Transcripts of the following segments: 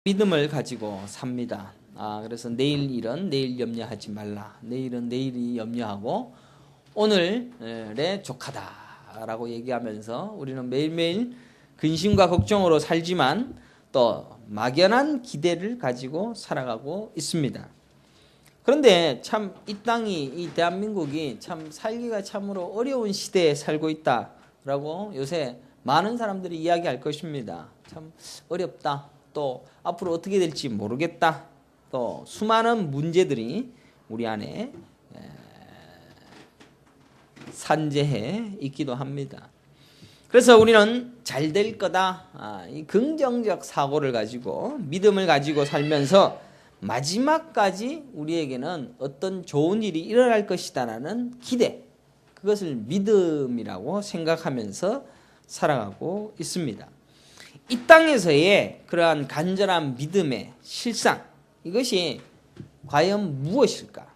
믿음을 가지고 삽니다. 그래서 내일 일은 내일 염려하지 말라. 내일은 내일이 염려하고 오늘에 족하다라고 얘기하면서 우리는 매일매일 근심과 걱정으로 살지만 또 막연한 기대를 가지고 살아가고 있습니다. 그런데 참 이 땅이, 이 대한민국이 참 살기가 참으로 어려운 시대에 살고 있다라고 요새 많은 사람들이 이야기할 것입니다. 참 어렵다. 또 앞으로 어떻게 될지 모르겠다. 또 수많은 문제들이 우리 안에 산재해 있기도 합니다. 그래서 우리는 잘 될 거다. 이 긍정적 사고를 가지고 믿음을 가지고 살면서 마지막까지 우리에게는 어떤 좋은 일이 일어날 것이다라는 기대, 그것을 믿음이라고 생각하면서 살아가고 있습니다. 이 땅에서의 그러한 간절한 믿음의 실상, 이것이 과연 무엇일까?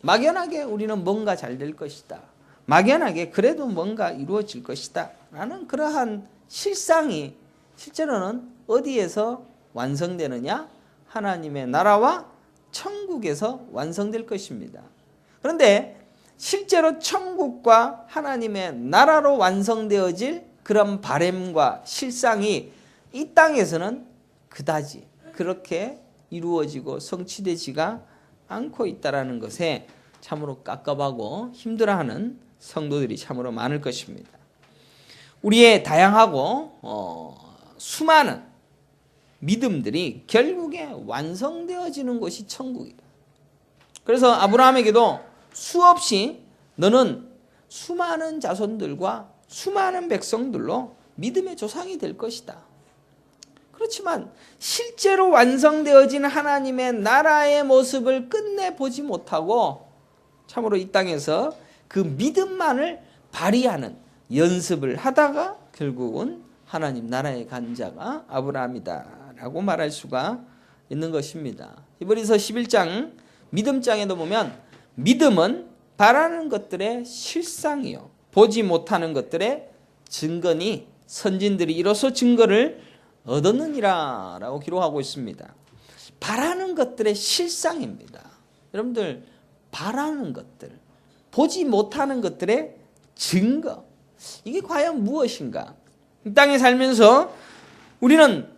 막연하게 우리는 뭔가 잘 될 것이다. 막연하게 그래도 뭔가 이루어질 것이다 라는 그러한 실상이 실제로는 어디에서 완성되느냐? 하나님의 나라와 천국에서 완성될 것입니다. 그런데 실제로 천국과 하나님의 나라로 완성되어질 그런 바램과 실상이 이 땅에서는 그다지 그렇게 이루어지고 성취되지가 않고 있다는 것에 참으로 깝깝하고 힘들어하는 성도들이 참으로 많을 것입니다. 우리의 다양하고 수많은 믿음들이 결국에 완성되어지는 곳이 천국이다. 그래서 아브라함에게도 수없이 너는 수많은 자손들과 수많은 백성들로 믿음의 조상이 될 것이다. 그렇지만 실제로 완성되어진 하나님의 나라의 모습을 끝내 보지 못하고 참으로 이 땅에서 그 믿음만을 발휘하는 연습을 하다가 결국은 하나님 나라에 간 자가 아브라함이다라고 말할 수가 있는 것입니다. 히브리서 11장 믿음장에도 보면 믿음은 바라는 것들의 실상이요 보지 못하는 것들의 증거니 선진들이 이로써 증거를 얻었느니라 라고 기록하고 있습니다. 바라는 것들의 실상입니다. 여러분들 바라는 것들, 보지 못하는 것들의 증거, 이게 과연 무엇인가? 이 땅에 살면서 우리는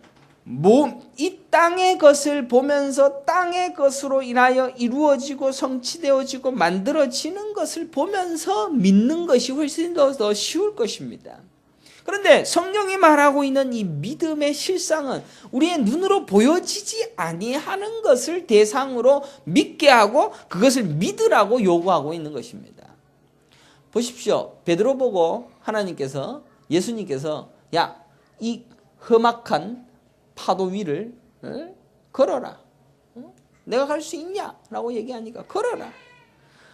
이 땅의 것을 보면서 땅의 것으로 인하여 이루어지고 성취되어지고 만들어지는 것을 보면서 믿는 것이 훨씬 더 쉬울 것입니다. 그런데 성경이 말하고 있는 이 믿음의 실상은 우리의 눈으로 보여지지 아니하는 것을 대상으로 믿게 하고 그것을 믿으라고 요구하고 있는 것입니다. 보십시오. 베드로 보고 하나님께서, 예수님께서 야, 이 험악한 파도 위를 걸어라. 내가 갈 수 있냐? 라고 얘기하니까 걸어라.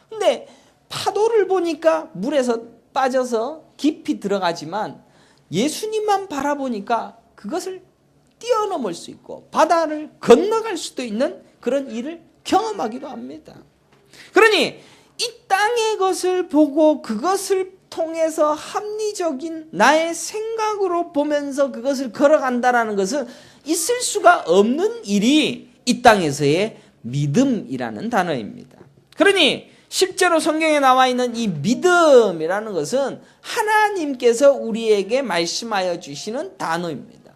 근데 파도를 보니까 물에서 빠져서 깊이 들어가지만 예수님만 바라보니까 그것을 뛰어넘을 수 있고 바다를 건너갈 수도 있는 그런 일을 경험하기도 합니다. 그러니 이 땅의 것을 보고 그것을 통해서 합리적인 나의 생각으로 보면서 그것을 걸어간다는 것은 있을 수가 없는 일이 이 땅에서의 믿음이라는 단어입니다. 그러니 실제로 성경에 나와 있는 이 믿음이라는 것은 하나님께서 우리에게 말씀하여 주시는 단어입니다.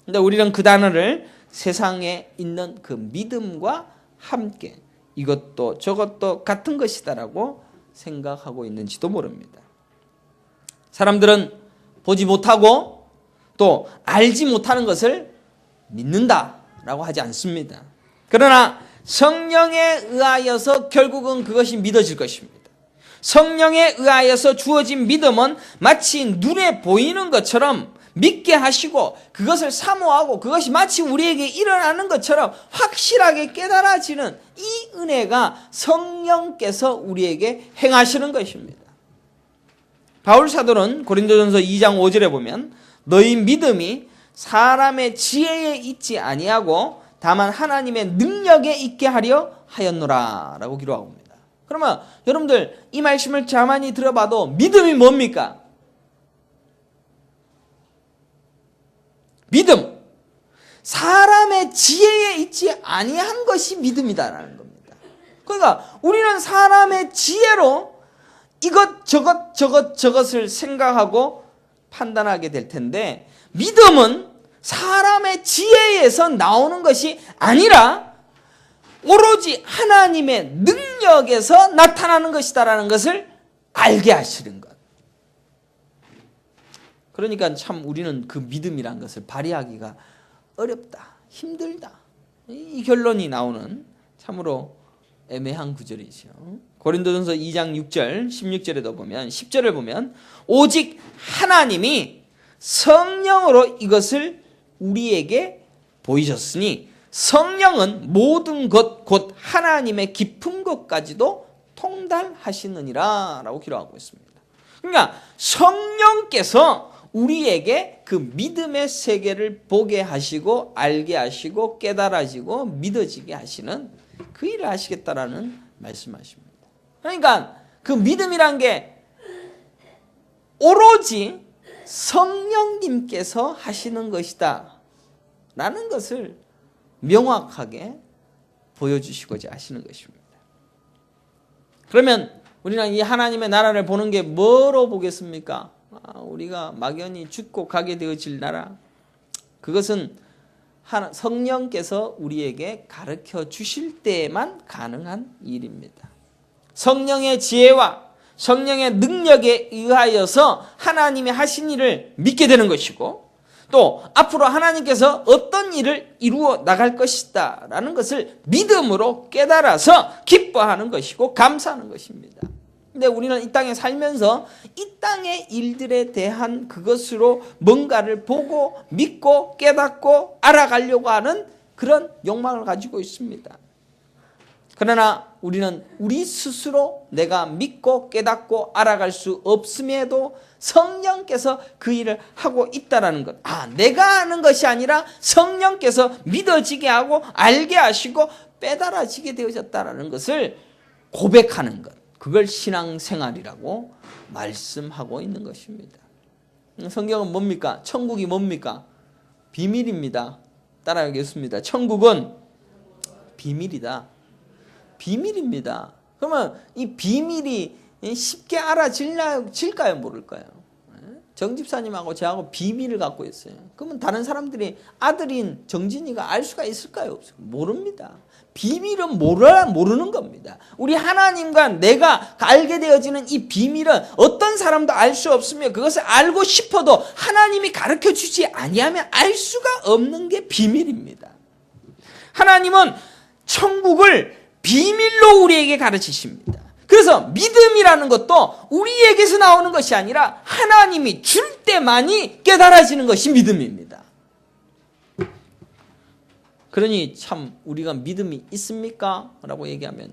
그런데 우리는 그 단어를 세상에 있는 그 믿음과 함께 이것도 저것도 같은 것이다라고 생각하고 있는지도 모릅니다. 사람들은 보지 못하고 또 알지 못하는 것을 믿는다라고 하지 않습니다. 그러나 성령에 의하여서 결국은 그것이 믿어질 것입니다. 성령에 의하여서 주어진 믿음은 마치 눈에 보이는 것처럼 믿게 하시고 그것을 사모하고 그것이 마치 우리에게 일어나는 것처럼 확실하게 깨달아지는 이 은혜가 성령께서 우리에게 행하시는 것입니다. 바울 사도는 고린도전서 2장 5절에 보면 너희 믿음이 사람의 지혜에 있지 아니하고 다만 하나님의 능력에 있게 하려 하였노라 라고 기록하고 있습니다. 그러면 여러분들 이 말씀을 가만히 들어봐도 믿음이 뭡니까? 믿음, 사람의 지혜에 있지 아니한 것이 믿음이다라는 겁니다. 그러니까 우리는 사람의 지혜로 저것을 생각하고 판단하게 될 텐데, 믿음은 사람의 지혜에서 나오는 것이 아니라 오로지 하나님의 능력에서 나타나는 것이다라는 것을 알게 하시는 것. 그러니까 참 우리는 그 믿음이란 것을 발휘하기가 어렵다, 힘들다, 이 결론이 나오는 참으로 애매한 구절이죠. 고린도전서 2장 6절 16절에도 보면, 10절을 보면 오직 하나님이 성령으로 이것을 우리에게 보이셨으니 성령은 모든 것 곧 하나님의 깊은 것까지도 통달하시느니라 라고 기록하고 있습니다. 그러니까 성령께서 우리에게 그 믿음의 세계를 보게 하시고 알게 하시고 깨달아지고 믿어지게 하시는 그 일을 하시겠다라는 말씀하십니다. 그러니까 그 믿음이란 게 오로지 성령님께서 하시는 것이다 라는 것을 명확하게 보여주시고자 하시는 것입니다. 그러면 우리는 이 하나님의 나라를 보는 게 뭐로 보겠습니까? 우리가 막연히 죽고 가게 되어질 나라, 그것은 성령께서 우리에게 가르쳐 주실 때에만 가능한 일입니다. 성령의 지혜와 성령의 능력에 의하여서 하나님이 하신 일을 믿게 되는 것이고, 또 앞으로 하나님께서 어떤 일을 이루어 나갈 것이다 라는 것을 믿음으로 깨달아서 기뻐하는 것이고 감사하는 것입니다. 근데 우리는 이 땅에 살면서 이 땅의 일들에 대한 그것으로 뭔가를 보고 믿고 깨닫고 알아가려고 하는 그런 욕망을 가지고 있습니다. 그러나 우리는 우리 스스로 내가 믿고 깨닫고 알아갈 수 없음에도 성령께서 그 일을 하고 있다는 것, 내가 아는 것이 아니라 성령께서 믿어지게 하고 알게 하시고 빼달아지게 되어졌다는 것을 고백하는 것, 그걸 신앙생활이라고 말씀하고 있는 것입니다. 성경은 뭡니까? 천국이 뭡니까? 비밀입니다. 따라하겠습니다. 천국은 비밀이다. 비밀입니다. 그러면 이 비밀이 쉽게 알아질까요? 모를까요? 정 집사님하고 저하고 비밀을 갖고 있어요. 그러면 다른 사람들이 아들인 정진이가 알 수가 있을까요? 없을까요? 모릅니다. 비밀은 모르는 겁니다. 우리 하나님과 내가 알게 되어지는 이 비밀은 어떤 사람도 알 수 없으며, 그것을 알고 싶어도 하나님이 가르쳐 주지 아니하면 알 수가 없는 게 비밀입니다. 하나님은 천국을 비밀로 우리에게 가르치십니다. 그래서 믿음이라는 것도 우리에게서 나오는 것이 아니라 하나님이 줄 때만이 깨달아지는 것이 믿음입니다. 그러니 참 우리가 믿음이 있습니까? 라고 얘기하면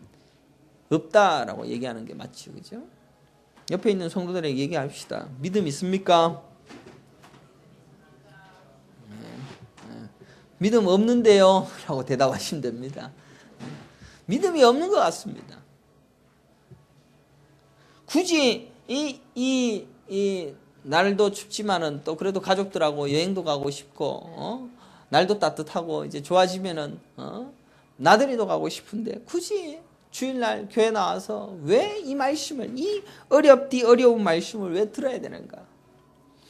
없다라고 얘기하는 게 맞죠, 그죠? 옆에 있는 성도들에게 얘기합시다. 믿음 있습니까? 믿음 없는데요 라고 대답하시면 됩니다. 믿음이 없는 것 같습니다. 굳이 이 날도 춥지만은 또 그래도 가족들하고 여행도 가고 싶고, 날도 따뜻하고 이제 좋아지면은 나들이도 가고 싶은데 굳이 주일날 교회 나와서 왜 이 말씀을, 이 어려운 말씀을 왜 들어야 되는가?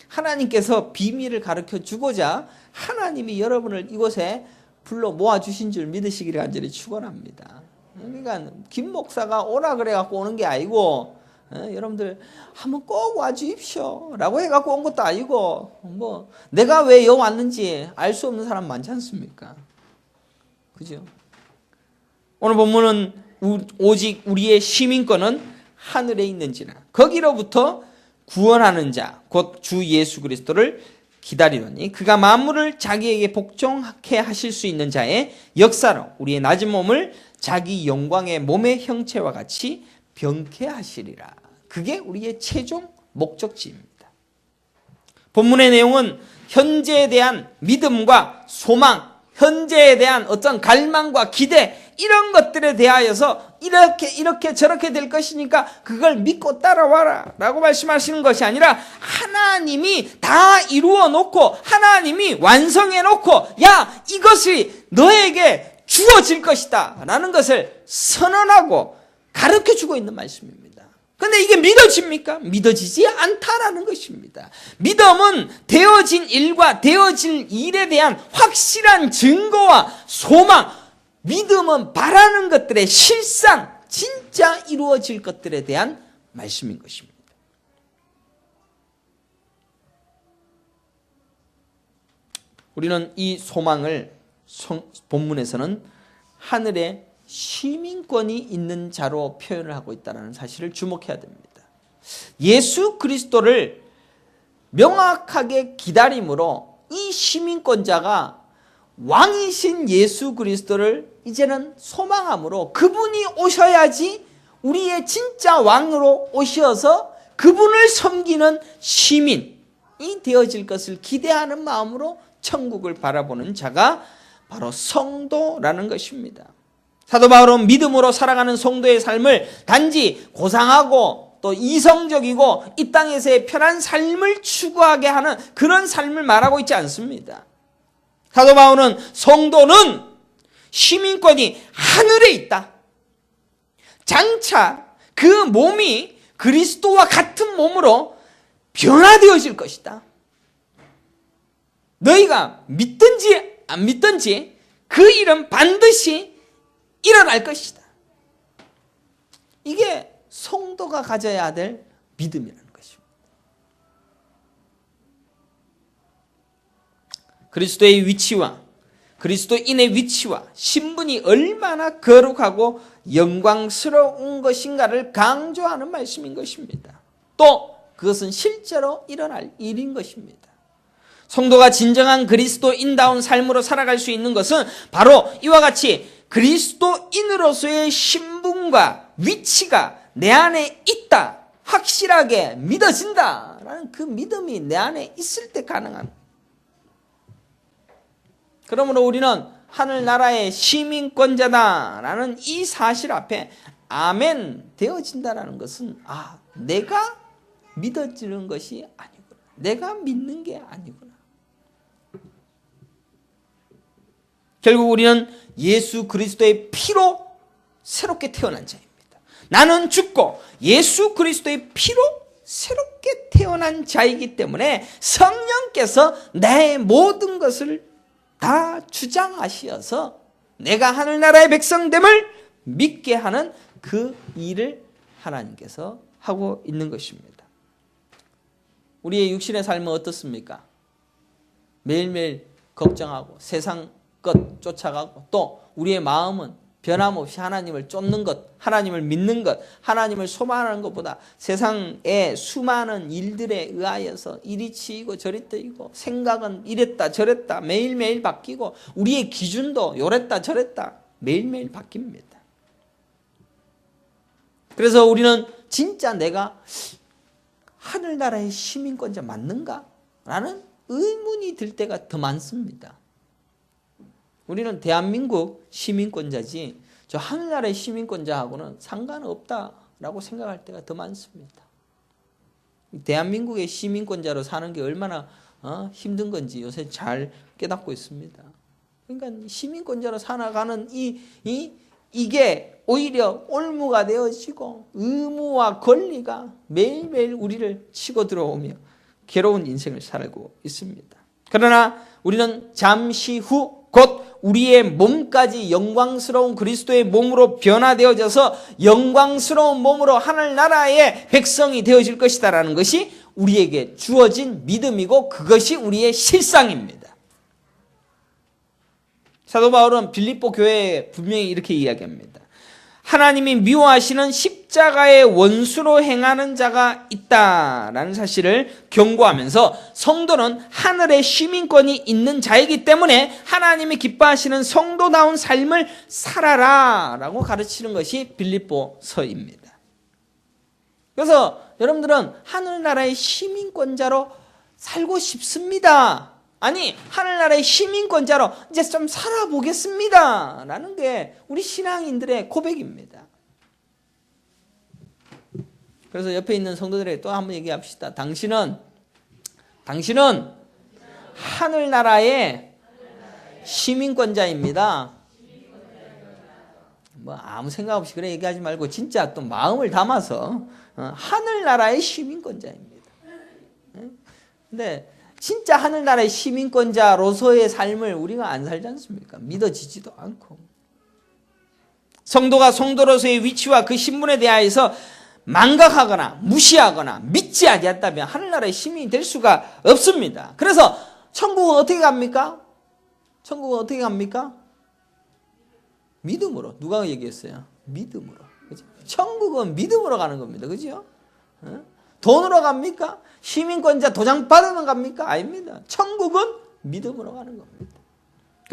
하나님께서 비밀을 가르쳐 주고자 하나님이 여러분을 이곳에 불러 모아주신 줄 믿으시기를 간절히 축원합니다. 그러니까 김 목사가 오라 그래갖고 오는 게 아니고, 여러분들 한번 꼭 와주십시오 라고 해갖고 온 것도 아니고, 뭐 내가 왜 여기 왔는지 알 수 없는 사람 많지 않습니까? 그죠? 오늘 본문은 오직 우리의 시민권은 하늘에 있는지라 거기로부터 구원하는 자 곧 주 예수 그리스도를 기다리노니 그가 만물을 자기에게 복종하게 하실 수 있는 자의 역사로 우리의 낮은 몸을 자기 영광의 몸의 형체와 같이 병쾌하시리라. 그게 우리의 최종 목적지입니다. 본문의 내용은 현재에 대한 믿음과 소망, 현재에 대한 어떤 갈망과 기대, 이런 것들에 대하여서 이렇게 저렇게 될 것이니까 그걸 믿고 따라와라 라고 말씀하시는 것이 아니라 하나님이 다 이루어 놓고 하나님이 완성해 놓고 야 이것이 너에게 주어질 것이다 라는 것을 선언하고 가르쳐 주고 있는 말씀입니다. 근데 이게 믿어집니까? 믿어지지 않다라는 것입니다. 믿음은 되어진 일과 되어질 일에 대한 확실한 증거와 소망, 믿음은 바라는 것들의 실상, 진짜 이루어질 것들에 대한 말씀인 것입니다. 우리는 이 소망을 본문에서는 하늘의 시민권이 있는 자로 표현을 하고 있다는 사실을 주목해야 됩니다. 예수 그리스도를 명확하게 기다림으로 이 시민권자가 왕이신 예수 그리스도를 이제는 소망함으로 그분이 오셔야지 우리의 진짜 왕으로 오셔서 그분을 섬기는 시민이 되어질 것을 기대하는 마음으로 천국을 바라보는 자가 바로 성도라는 것입니다. 사도 바울은 믿음으로 살아가는 성도의 삶을 단지 고상하고 또 이성적이고 이 땅에서의 편한 삶을 추구하게 하는 그런 삶을 말하고 있지 않습니다. 사도 바울은 성도는 시민권이 하늘에 있다. 장차 그 몸이 그리스도와 같은 몸으로 변화되어질 것이다. 너희가 믿든지 안 믿든지 그 일은 반드시 일어날 것이다. 이게 성도가 가져야 될 믿음이라는 것입니다. 그리스도의 위치와 그리스도인의 위치와 신분이 얼마나 거룩하고 영광스러운 것인가를 강조하는 말씀인 것입니다. 또 그것은 실제로 일어날 일인 것입니다. 성도가 진정한 그리스도인다운 삶으로 살아갈 수 있는 것은 바로 이와 같이 그리스도인으로서의 신분과 위치가 내 안에 있다, 확실하게 믿어진다라는 그 믿음이 내 안에 있을 때 가능한. 그러므로 우리는 하늘나라의 시민권자다라는 이 사실 앞에 아멘 되어진다라는 것은 내가 믿어지는 것이 아니구나, 내가 믿는 게 아니구나. 결국 우리는 예수 그리스도의 피로 새롭게 태어난 자입니다. 나는 죽고 예수 그리스도의 피로 새롭게 태어난 자이기 때문에 성령께서 내 모든 것을 다 주장하시어서 내가 하늘나라의 백성됨을 믿게 하는 그 일을 하나님께서 하고 있는 것입니다. 우리의 육신의 삶은 어떻습니까? 매일매일 걱정하고 세상 것 쫓아가고 또 우리의 마음은 변함없이 하나님을 쫓는 것, 하나님을 믿는 것, 하나님을 소망하는 것보다 세상의 수많은 일들에 의하여서 이리 치이고 저리 뜨이고 생각은 이랬다 저랬다 매일매일 바뀌고 우리의 기준도 요랬다 저랬다 매일매일 바뀝니다. 그래서 우리는 진짜 내가 하늘나라의 시민권자 맞는가? 라는 의문이 들 때가 더 많습니다. 우리는 대한민국 시민권자지 저 하늘나라의 시민권자하고는 상관없다라고 생각할 때가 더 많습니다. 대한민국의 시민권자로 사는 게 얼마나 힘든 건지 요새 잘 깨닫고 있습니다. 그러니까 시민권자로 살아가는 이게 오히려 올무가 되어지고 의무와 권리가 매일매일 우리를 치고 들어오며 괴로운 인생을 살고 있습니다. 그러나 우리는 잠시 후 곧 우리의 몸까지 영광스러운 그리스도의 몸으로 변화되어져서 영광스러운 몸으로 하늘나라의 백성이 되어질 것이다라는 것이 우리에게 주어진 믿음이고 그것이 우리의 실상입니다. 사도 바울은 빌립보 교회에 분명히 이렇게 이야기합니다. 하나님이 미워하시는 십자가의 원수로 행하는 자가 있다라는 사실을 경고하면서 성도는 하늘의 시민권이 있는 자이기 때문에 하나님이 기뻐하시는 성도다운 삶을 살아라라고 가르치는 것이 빌립보서입니다. 그래서 여러분들은 하늘나라의 시민권자로 살고 싶습니다. 아니 하늘나라의 시민권자로 이제 좀 살아보겠습니다 라는 게 우리 신앙인들의 고백입니다. 그래서 옆에 있는 성도들에게 또 한번 얘기합시다. 당신은 하늘나라의 시민권자입니다. 뭐 아무 생각 없이 그래 얘기하지 말고 진짜 또 마음을 담아서 하늘나라의 시민권자입니다. 근데 진짜 하늘나라의 시민권자로서의 삶을 우리가 안 살지 않습니까? 믿어지지도 않고. 성도가 성도로서의 위치와 그 신분에 대하여서 망각하거나 무시하거나 믿지 아니한다면 하늘나라의 시민이 될 수가 없습니다. 그래서 천국은 어떻게 갑니까? 천국은 어떻게 갑니까? 믿음으로. 누가 얘기했어요? 믿음으로. 그죠? 천국은 믿음으로 가는 겁니다. 그죠? 돈으로 갑니까? 시민권자 도장 받으면 갑니까? 아닙니다. 천국은 믿음으로 가는 겁니다.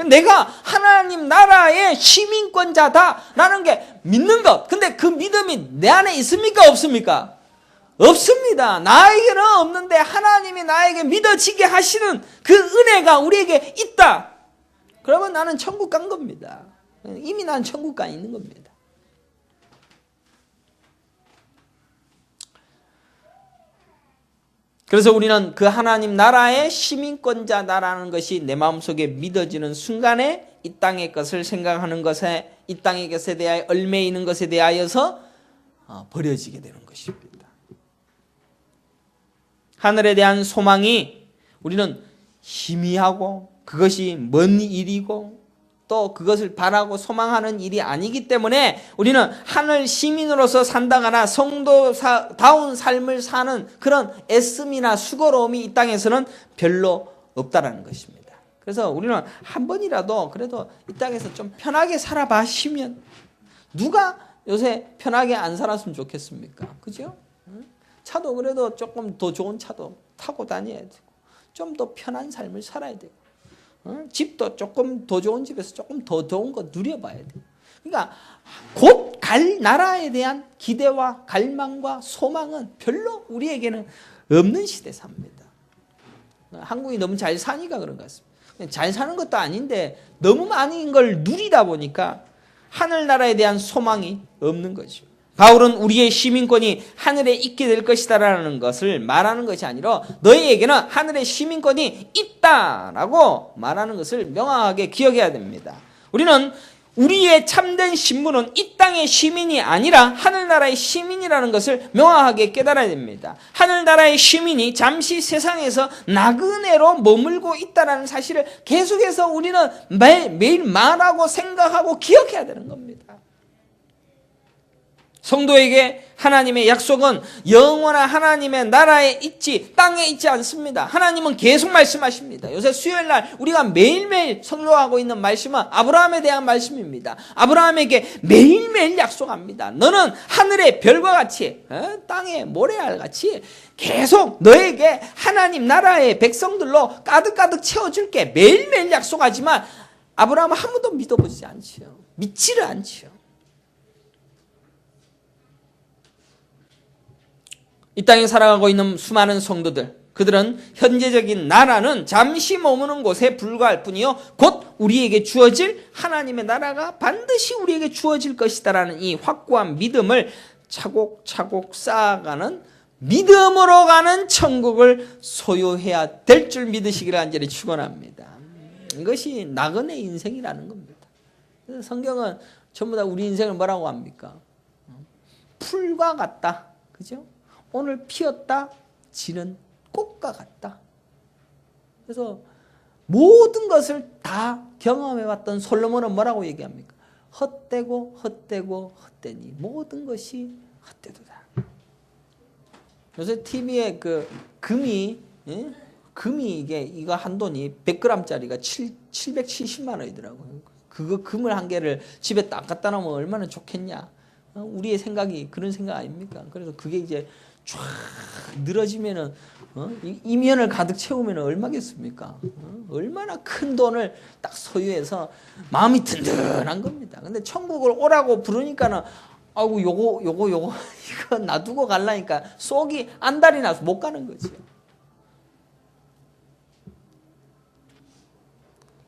내가 하나님 나라의 시민권자다라는 게 믿는 것. 근데 그 믿음이 내 안에 있습니까? 없습니까? 없습니다. 나에게는 없는데 하나님이 나에게 믿어지게 하시는 그 은혜가 우리에게 있다. 그러면 나는 천국 간 겁니다. 이미 난 천국 가 있는 겁니다. 그래서 우리는 그 하나님 나라의 시민권자다라는 것이 내 마음속에 믿어지는 순간에 이 땅의 것을 생각하는 것에, 이 땅의 것에 대하여 얽매이는 것에 대하여서 버려지게 되는 것입니다. 하늘에 대한 소망이 우리는 희미하고 그것이 먼 일이고 또 그것을 바라고 소망하는 일이 아니기 때문에 우리는 하늘 시민으로서 산다거나 성도다운 삶을 사는 그런 애씀이나 수고로움이 이 땅에서는 별로 없다라는 것입니다. 그래서 우리는 한 번이라도 그래도 이 땅에서 좀 편하게 살아봐시면, 누가 요새 편하게 안 살았으면 좋겠습니까? 그죠? 차도 그래도 조금 더 좋은 차도 타고 다녀야 되고 좀 더 편한 삶을 살아야 되고 집도 조금 더 좋은 집에서 조금 더 좋은 거 누려봐야 돼요. 그러니까 곧 갈 나라에 대한 기대와 갈망과 소망은 별로 우리에게는 없는 시대 삽니다. 한국이 너무 잘 사니까 그런 것 같습니다. 잘 사는 것도 아닌데 너무 많은 걸 누리다 보니까 하늘나라에 대한 소망이 없는 거죠. 바울은 우리의 시민권이 하늘에 있게 될 것이다라는 것을 말하는 것이 아니라 너희에게는 하늘의 시민권이 있다라고 말하는 것을 명확하게 기억해야 됩니다. 우리는 우리의 참된 신분은 이 땅의 시민이 아니라 하늘나라의 시민이라는 것을 명확하게 깨달아야 됩니다. 하늘나라의 시민이 잠시 세상에서 나그네로 머물고 있다는 사실을 계속해서 우리는 매일 말하고 생각하고 기억해야 되는 겁니다. 성도에게 하나님의 약속은 영원한 하나님의 나라에 있지 땅에 있지 않습니다. 하나님은 계속 말씀하십니다. 요새 수요일날 우리가 매일매일 선포하고 있는 말씀은 아브라함에 대한 말씀입니다. 아브라함에게 매일매일 약속합니다. 너는 하늘의 별과 같이 땅의 모래알같이 계속 너에게 하나님 나라의 백성들로 가득가득 채워줄게. 매일매일 약속하지만 아브라함은 한 번도 믿어보지 않지요. 믿지를 않지요. 이 땅에 살아가고 있는 수많은 성도들, 그들은 현재적인 나라는 잠시 머무는 곳에 불과할 뿐이요 곧 우리에게 주어질 하나님의 나라가 반드시 우리에게 주어질 것이다라는 이 확고한 믿음을 차곡차곡 쌓아가는 믿음으로 가는 천국을 소유해야 될 줄 믿으시기를 간절히 축원합니다. 이것이 나그네 인생이라는 겁니다. 성경은 전부 다 우리 인생을 뭐라고 합니까? 풀과 같다. 그죠? 오늘 피었다 지는 꽃과 같다. 그래서 모든 것을 다 경험해왔던 솔로몬은 뭐라고 얘기합니까? 헛되고 헛되고 헛되니 모든 것이 헛되도다. 요새 TV에 그 금이 이거 한 돈이 100g짜리가 770만 원이더라고요. 그거 금을 한 개를 집에 딱 갖다 놓으면 얼마나 좋겠냐. 우리의 생각이 그런 생각 아닙니까? 그래서 그게 이제 쫙 늘어지면은 이면을 가득 채우면 얼마겠습니까? 얼마나 큰 돈을 딱 소유해서 마음이 든든한 겁니다. 근데 천국을 오라고 부르니까는 아이고 요거 이거 놔두고 갈라니까 속이 안달이 나서 못 가는 거죠.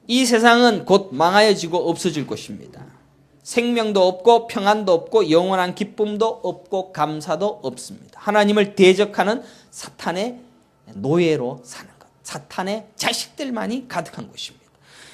이 세상은 곧 망하여지고 없어질 것입니다. 생명도 없고 평안도 없고 영원한 기쁨도 없고 감사도 없습니다. 하나님을 대적하는 사탄의 노예로 사는 것, 사탄의 자식들만이 가득한 곳입니다.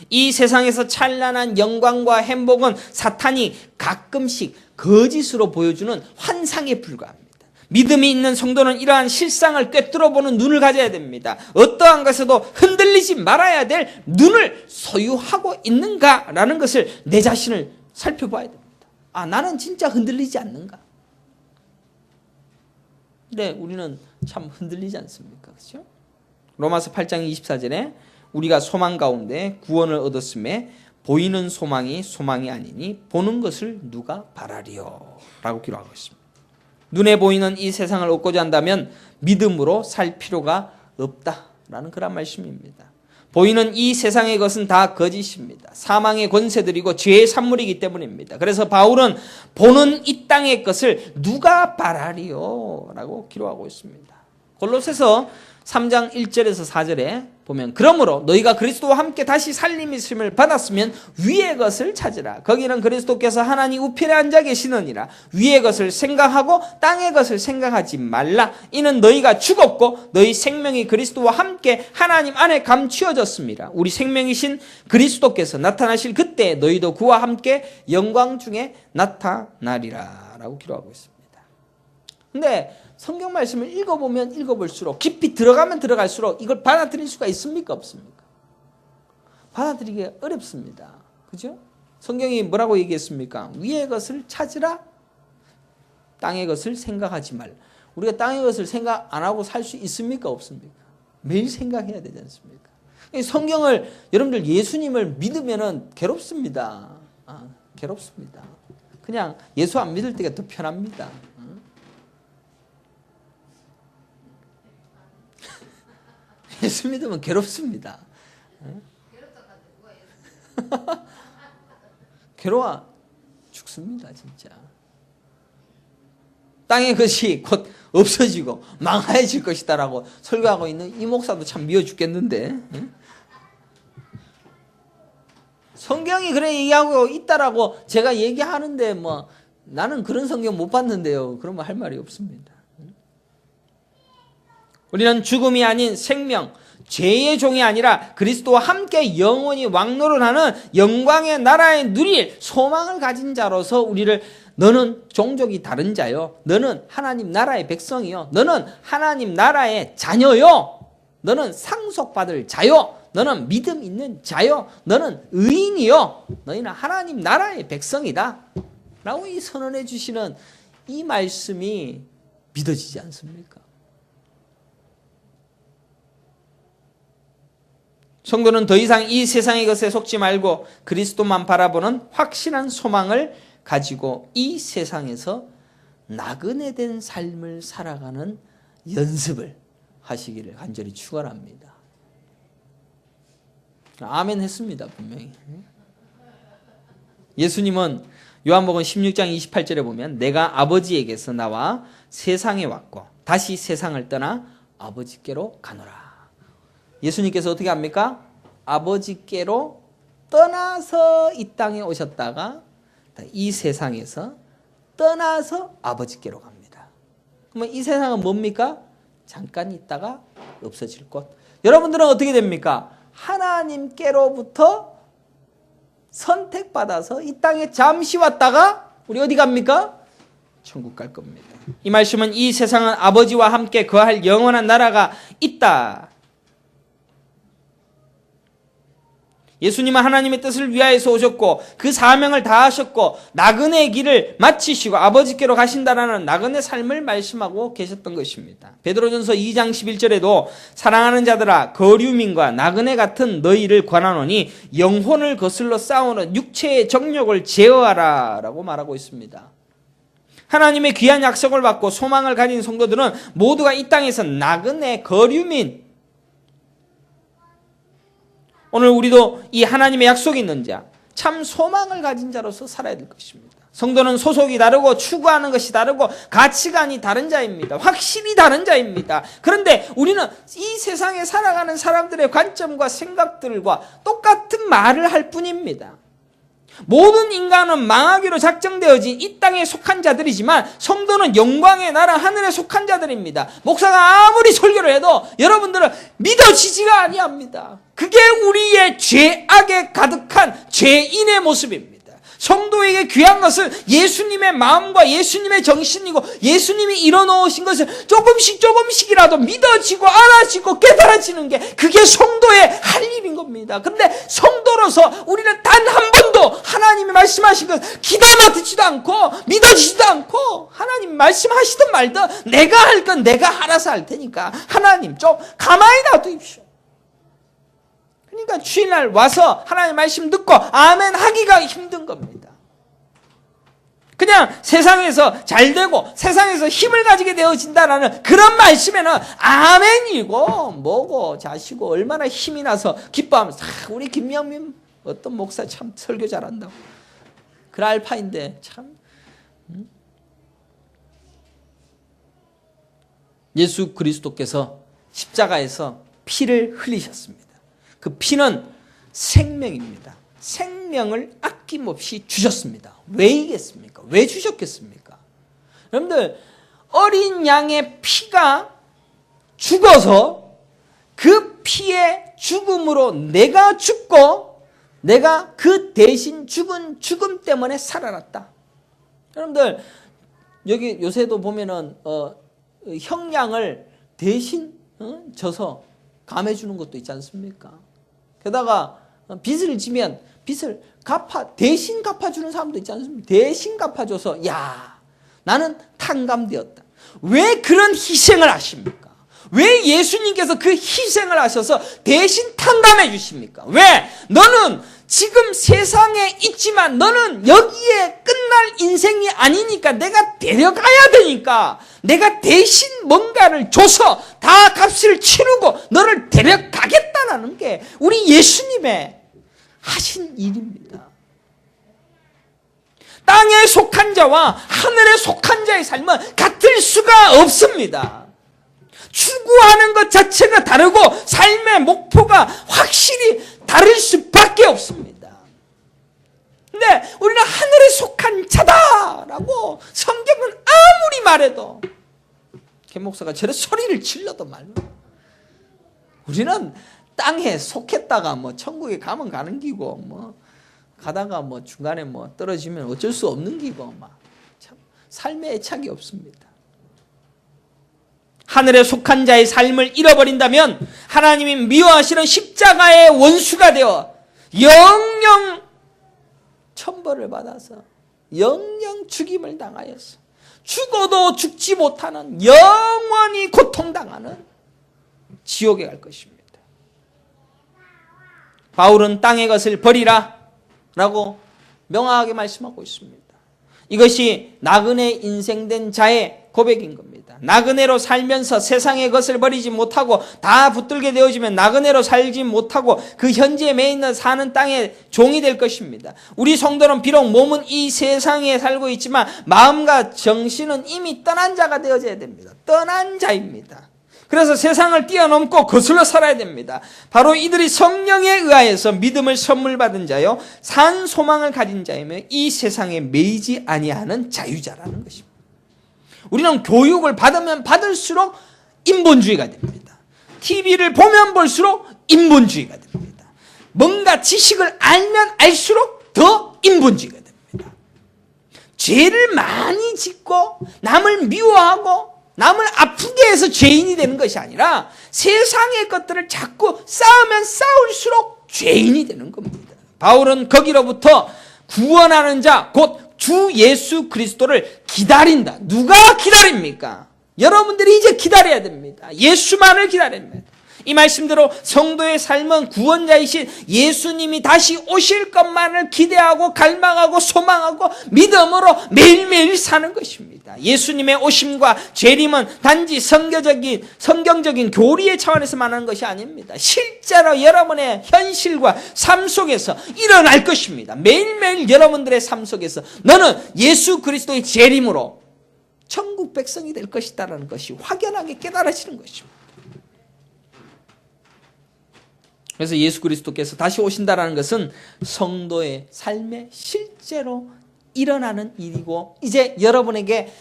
이 세상에서 찬란한 영광과 행복은 사탄이 가끔씩 거짓으로 보여주는 환상에 불과합니다. 믿음이 있는 성도는 이러한 실상을 꿰뚫어보는 눈을 가져야 됩니다. 어떠한 것에도 흔들리지 말아야 될 눈을 소유하고 있는가라는 것을 내 자신을 살펴봐야 됩니다. 아, 나는 진짜 흔들리지 않는가? 근데 우리는 참 흔들리지 않습니까? 그렇죠? 로마서 8장 24절에 우리가 소망 가운데 구원을 얻었음에 보이는 소망이 소망이 아니니 보는 것을 누가 바라리요? 라고 기록하고 있습니다. 눈에 보이는 이 세상을 얻고자 한다면 믿음으로 살 필요가 없다라는 그런 말씀입니다. 보이는 이 세상의 것은 다 거짓입니다. 사망의 권세들이고 죄의 산물이기 때문입니다. 그래서 바울은 보는 이 땅의 것을 누가 바라리요? 라고 기록하고 있습니다. 골로새서 3장 1절에서 4절에 보면 그러므로 너희가 그리스도와 함께 다시 살림이심을 받았으면 위의 것을 찾으라. 거기는 그리스도께서 하나님 우편에 앉아 계시느니라. 위의 것을 생각하고 땅의 것을 생각하지 말라. 이는 너희가 죽었고 너희 생명이 그리스도와 함께 하나님 안에 감추어졌습니다. 우리 생명이신 그리스도께서 나타나실 그때 너희도 그와 함께 영광 중에 나타나리라 라고 기록하고 있습니다. 근데 성경 말씀을 읽어보면 읽어볼수록 깊이 들어가면 들어갈수록 이걸 받아들일 수가 있습니까? 없습니까? 받아들이기가 어렵습니다. 그죠? 성경이 뭐라고 얘기했습니까? 위의 것을 찾으라, 땅의 것을 생각하지 말라. 우리가 땅의 것을 생각 안 하고 살 수 있습니까? 없습니까? 매일 생각해야 되지 않습니까? 성경을 여러분들 예수님을 믿으면 괴롭습니다. 괴롭습니다. 그냥 예수 안 믿을 때가 더 편합니다. 예수 믿으면 괴롭습니다. 괴로워 죽습니다. 진짜. 땅의 것이 곧 없어지고 망하여질 것이다라고 설교하고 있는 이 목사도 참 미워 죽겠는데, 성경이 그래 얘기하고 있다라고 제가 얘기하는데 뭐 나는 그런 성경 못 봤는데요. 그러면 할 말이 없습니다. 우리는 죽음이 아닌 생명, 죄의 종이 아니라 그리스도와 함께 영원히 왕노릇하는 영광의 나라에 누릴 소망을 가진 자로서 우리를 너는 종족이 다른 자요. 너는 하나님 나라의 백성이요. 너는 하나님 나라의 자녀요. 너는 상속받을 자요. 너는 믿음 있는 자요. 너는 의인이요. 너희는 하나님 나라의 백성이다. 라고 이 선언해 주시는 이 말씀이 믿어지지 않습니까? 성도는 더 이상 이 세상의 것에 속지 말고 그리스도만 바라보는 확실한 소망을 가지고 이 세상에서 나그네된 삶을 살아가는 연습을 하시기를 간절히 축원합니다. 아멘 했습니다. 분명히. 예수님은 요한복음 16장 28절에 보면 내가 아버지에게서 나와 세상에 왔고 다시 세상을 떠나 아버지께로 가노라. 예수님께서 어떻게 합니까? 아버지께로 떠나서 이 땅에 오셨다가 이 세상에서 떠나서 아버지께로 갑니다. 그러면 이 세상은 뭡니까? 잠깐 있다가 없어질 곳. 여러분들은 어떻게 됩니까? 하나님께로부터 선택받아서 이 땅에 잠시 왔다가 우리 어디 갑니까? 천국 갈 겁니다. 이 말씀은 이 세상은 아버지와 함께 거할 영원한 나라가 있다. 예수님은 하나님의 뜻을 위하여서 오셨고 그 사명을 다하셨고 나그네의 길을 마치시고 아버지께로 가신다라는 나그네 삶을 말씀하고 계셨던 것입니다. 베드로전서 2장 11절에도 사랑하는 자들아 거류민과 나그네 같은 너희를 권하노니 영혼을 거슬러 싸우는 육체의 정욕을 제어하라 라고 말하고 있습니다. 하나님의 귀한 약속을 받고 소망을 가진 성도들은 모두가 이 땅에서 나그네 거류민, 오늘 우리도 이 하나님의 약속이 있는 자, 참 소망을 가진 자로서 살아야 될 것입니다. 성도는 소속이 다르고 추구하는 것이 다르고 가치관이 다른 자입니다. 확실히 다른 자입니다. 그런데 우리는 이 세상에 살아가는 사람들의 관점과 생각들과 똑같은 말을 할 뿐입니다. 모든 인간은 망하기로 작정되어진 이 땅에 속한 자들이지만 성도는 영광의 나라 하늘에 속한 자들입니다. 목사가 아무리 설교를 해도 여러분들은 믿어지지가 아니합니다. 그게 우리의 죄악에 가득한 죄인의 모습입니다. 성도에게 귀한 것은 예수님의 마음과 예수님의 정신이고 예수님이 이뤄놓으신 것을 조금씩이라도 믿어지고 알아지고 깨달아지는 게 그게 성도의 할 일인 겁니다. 근데 성도로서 우리는 단 한 번도 하나님이 말씀하신 것 귀담아 듣지도 않고 믿어지지도 않고 하나님 말씀하시든 말든 내가 할 건 내가 알아서 할 테니까 하나님 좀 가만히 놔두십시오. 그러니까 주일날 와서 하나님 말씀 듣고 아멘 하기가 힘든 겁니다. 그냥 세상에서 잘 되고 세상에서 힘을 가지게 되어진다라는 그런 말씀에는 아멘이고 뭐고 자시고 얼마나 힘이 나서 기뻐하면서 우리 김명민 어떤 목사 참 설교 잘한다고 그 알파인데 참 예수 그리스도께서 십자가에서 피를 흘리셨습니다. 그 피는 생명입니다. 생명을 아낌없이 주셨습니다. 왜이겠습니까? 왜 주셨겠습니까? 여러분들 어린 양의 피가 죽어서 그 피의 죽음으로 내가 죽고 내가 그 대신 죽은 죽음 때문에 살아났다. 여러분들 여기 요새도 보면은 형량을 대신 져서 감해주는 것도 있지 않습니까? 게다가 빚을 지면 빚을 대신 갚아주는 사람도 있지 않습니까? 대신 갚아줘서 야 나는 탕감되었다. 왜 그런 희생을 하십니까? 왜 예수님께서 그 희생을 하셔서 대신 탕감해 주십니까? 왜? 너는 지금 세상에 있지만 너는 여기에 끝날 인생이 아니니까 내가 데려가야 되니까 내가 대신 뭔가를 줘서 다 값을 치르고 너를 데려가겠다는 게 우리 예수님의 하신 일입니다. 땅에 속한 자와 하늘에 속한 자의 삶은 같을 수가 없습니다. 추구하는 것 자체가 다르고 삶의 목표가 확실히 다를 수밖에 없습니다. 근데 우리는 하늘에 속한 자다라고 성경은 아무리 말해도 김 목사가 저런 소리를 질러도 말로 우리는 땅에 속했다가 뭐 천국에 가면 가는 기고 뭐 가다가 뭐 중간에 뭐 떨어지면 어쩔 수 없는 기고 막 참 삶에 애착이 없습니다. 하늘에 속한 자의 삶을 잃어버린다면 하나님이 미워하시는 십자가의 원수가 되어 영영 천벌을 받아서 영영 죽임을 당하여서 죽어도 죽지 못하는 영원히 고통당하는 지옥에 갈 것입니다. 바울은 땅의 것을 버리라 라고 명확하게 말씀하고 있습니다. 이것이 나그네 인생된 자의 고백인 겁니다. 나그네로 살면서 세상의 것을 버리지 못하고 다 붙들게 되어지면 나그네로 살지 못하고 그 현지에 매 있는 사는 땅의 종이 될 것입니다. 우리 성도는 비록 몸은 이 세상에 살고 있지만 마음과 정신은 이미 떠난 자가 되어져야 됩니다. 떠난 자입니다. 그래서 세상을 뛰어넘고 거슬러 살아야 됩니다. 바로 이들이 성령에 의하여서 믿음을 선물 받은 자요 산 소망을 가진 자이며 이 세상에 매이지 아니하는 자유자라는 것입니다. 우리는 교육을 받으면 받을수록 인본주의가 됩니다. TV를 보면 볼수록 인본주의가 됩니다. 뭔가 지식을 알면 알수록 더 인본주의가 됩니다. 죄를 많이 짓고 남을 미워하고 남을 아프게 해서 죄인이 되는 것이 아니라 세상의 것들을 자꾸 쌓으면 쌓을수록 죄인이 되는 겁니다. 바울은 거기로부터 구원하는 자, 곧 주 예수 그리스도를 기다린다. 누가 기다립니까? 여러분들이 이제 기다려야 됩니다. 예수만을 기다려야 됩니다. 이 말씀대로 성도의 삶은 구원자이신 예수님이 다시 오실 것만을 기대하고 갈망하고 소망하고 믿음으로 매일매일 사는 것입니다. 예수님의 오심과 재림은 단지 성경적인 교리의 차원에서 말하는 것이 아닙니다. 실제로 여러분의 현실과 삶 속에서 일어날 것입니다. 매일매일 여러분들의 삶 속에서 너는 예수 그리스도의 재림으로 천국 백성이 될 것이다라는 것이 확연하게 깨달아지는 것입니다. 그래서 예수 그리스도께서 다시 오신다라는 것은 성도의 삶에 실제로 일어나는 일이고, 이제 여러분에게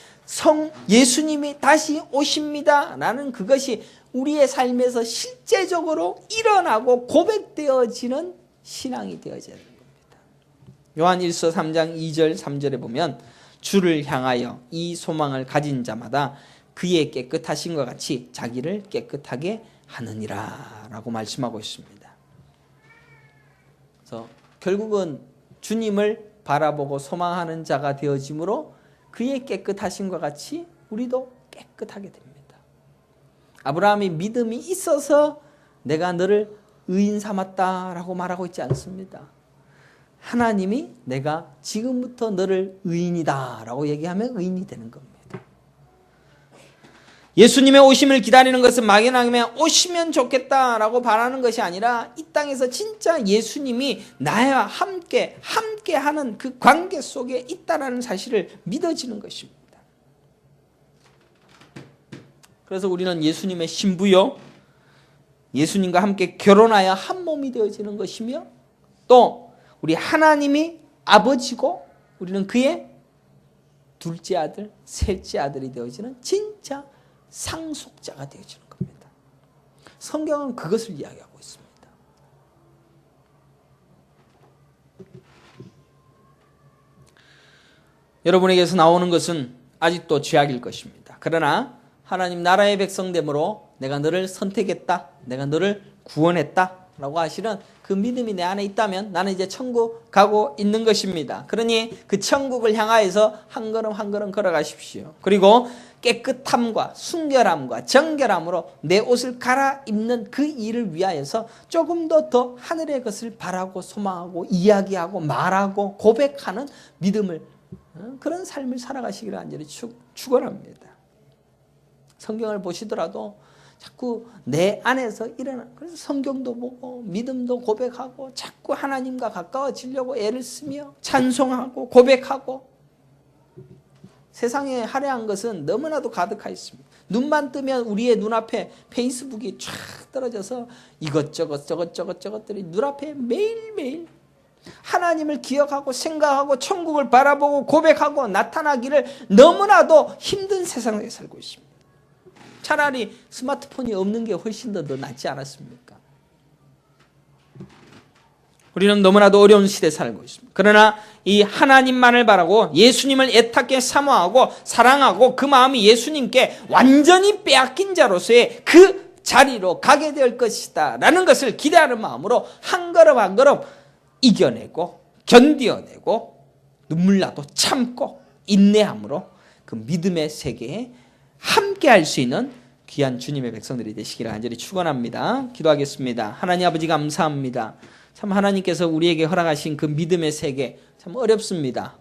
예수님이 다시 오십니다 라는 그것이 우리의 삶에서 실제적으로 일어나고 고백되어지는 신앙이 되어져야 되는 겁니다. 요한일서 3장 2절 3절에 보면 주를 향하여 이 소망을 가진 자마다 그의 깨끗하심과 같이 자기를 깨끗하게 하느니라 라고 말씀하고 있습니다. 그래서 결국은 주님을 바라보고 소망하는 자가 되어짐으로 그의 깨끗하심과 같이 우리도 깨끗하게 됩니다. 아브라함이 믿음이 있어서 내가 너를 의인 삼았다라고 말하고 있지 않습니다. 하나님이 내가 지금부터 너를 의인이다라고 얘기하면 의인이 되는 겁니다. 예수님의 오심을 기다리는 것은 막연하게 오시면 좋겠다라고 바라는 것이 아니라 이 땅에서 진짜 예수님이 나와 함께하는 그 관계 속에 있다라는 사실을 믿어지는 것입니다. 그래서 우리는 예수님의 신부요, 예수님과 함께 결혼하여 한 몸이 되어지는 것이며, 또 우리 하나님이 아버지고 우리는 그의 둘째 아들, 셋째 아들이 되어지는 진짜 상속자가 되어지는 겁니다. 성경은 그것을 이야기하고 있습니다. 여러분에게서 나오는 것은 아직도 죄악일 것입니다. 그러나 하나님 나라의 백성됨으로 내가 너를 선택했다, 내가 너를 구원했다 라고 하시는 그 믿음이 내 안에 있다면 나는 이제 천국 가고 있는 것입니다. 그러니 그 천국을 향하여서 한 걸음 한 걸음 걸어가십시오. 그리고 깨끗함과 순결함과 정결함으로 내 옷을 갈아입는 그 일을 위하여서 조금 더 하늘의 것을 바라고 소망하고 이야기하고 말하고 고백하는 믿음을, 그런 삶을 살아가시기를 간절히 축원합니다. 성경을 보시더라도 자꾸 내 안에서 그래서 성경도 보고 믿음도 고백하고 자꾸 하나님과 가까워지려고 애를 쓰며 찬송하고 고백하고, 세상에 화려한 것은 너무나도 가득하 있습니다. 눈만 뜨면 우리의 눈앞에 페이스북이 쫙 떨어져서 이것저것들이 눈앞에 매일매일 하나님을 기억하고 생각하고 천국을 바라보고 고백하고 나타나기를 너무나도 힘든 세상에 살고 있습니다. 차라리 스마트폰이 없는 게 훨씬 더 낫지 않았습니까? 우리는 너무나도 어려운 시대에 살고 있습니다. 그러나 이 하나님만을 바라고 예수님을 애타게 사모하고 사랑하고 그 마음이 예수님께 완전히 빼앗긴 자로서의 그 자리로 가게 될 것이다 라는 것을 기대하는 마음으로 한 걸음 한 걸음 이겨내고 견뎌내고 눈물 나도 참고 인내함으로 그 믿음의 세계에 함께 할 수 있는 귀한 주님의 백성들이 되시기를 간절히 축원합니다. 기도하겠습니다. 하나님 아버지 감사합니다. 참 하나님께서 우리에게 허락하신 그 믿음의 세계 참 어렵습니다.